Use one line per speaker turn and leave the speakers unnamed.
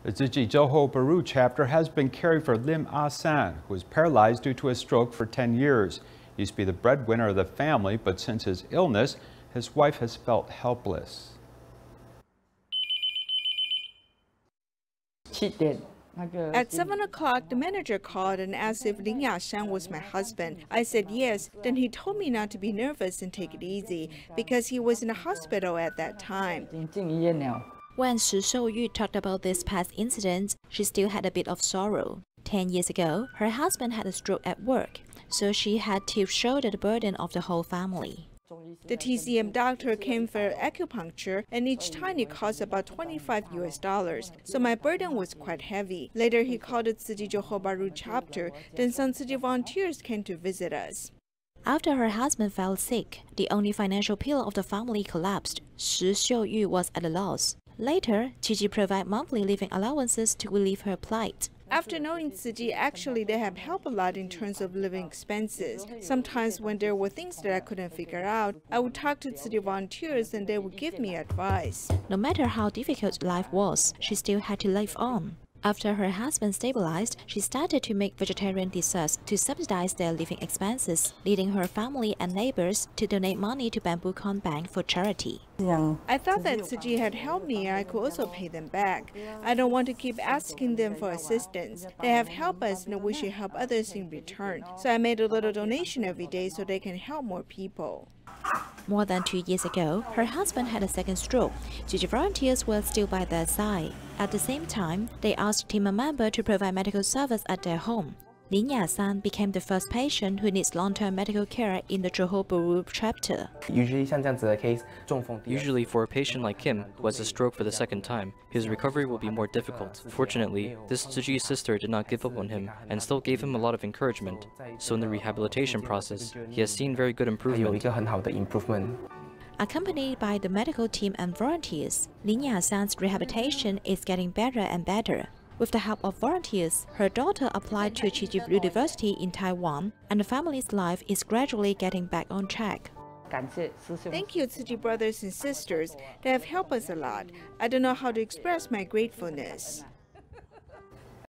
The Tzu-Chi Johor Bahru chapter has been caring for Lim Ah San, who was paralyzed due to a stroke for 10 years. He used to be the breadwinner of the family, but since his illness, his wife has felt helpless.
At 7 o'clock, the manager called and asked if Lim Ah San was my husband. I said yes. Then he told me not to be nervous and take it easy because he was in a hospital at that time.
When Shi Shouyu talked about this past incident, she still had a bit of sorrow. 10 years ago, her husband had a stroke at work, so she had to shoulder the burden of the whole family.
The TCM doctor came for acupuncture, and each time it cost about $25 US, so my burden was quite heavy. Later, he called the Tzu-Chi Johor Bahru chapter, then some Tzu-Chi volunteers came to visit us.
After her husband fell sick, the only financial pillar of the family collapsed. Shi Shouyu was at a loss. Later, Tzu-Chi provided monthly living allowances to relieve her plight.
After knowing Tzu-Chi, actually they have helped a lot in terms of living expenses. Sometimes when there were things that I couldn't figure out, I would talk to Tzu-Chi volunteers and they would give me advice.
No matter how difficult life was, she still had to live on. After her husband stabilized, she started to make vegetarian desserts to subsidize their living expenses, leading her family and neighbors to donate money to Bamboo Corn Bank for charity.
I thought that Tzu-Chi had helped me and I could also pay them back. I don't want to keep asking them for assistance. They have helped us and we should help others in return. So I made a little donation every day so they can help more people.
More than 2 years ago, her husband had a second stroke. Tzu-Chi volunteers were still by their side. At the same time, they asked team member to provide medical service at their home. Lim Ah San became the first patient who needs long-term medical care in the Johor Bahru chapter.
Usually for a patient like him, who has a stroke for the second time, his recovery will be more difficult. Fortunately, this Tzu-Chi sister did not give up on him and still gave him a lot of encouragement. So in the rehabilitation process, he has seen very good improvement.
Accompanied by the medical team and volunteers, Lim Ah San's rehabilitation is getting better and better. With the help of volunteers, her daughter applied to Tzu-Chi University in Taiwan, and the family's life is gradually getting back on track.
Thank you, Tzu-Chi brothers and sisters. They have helped us a lot. I don't know how to express my gratefulness.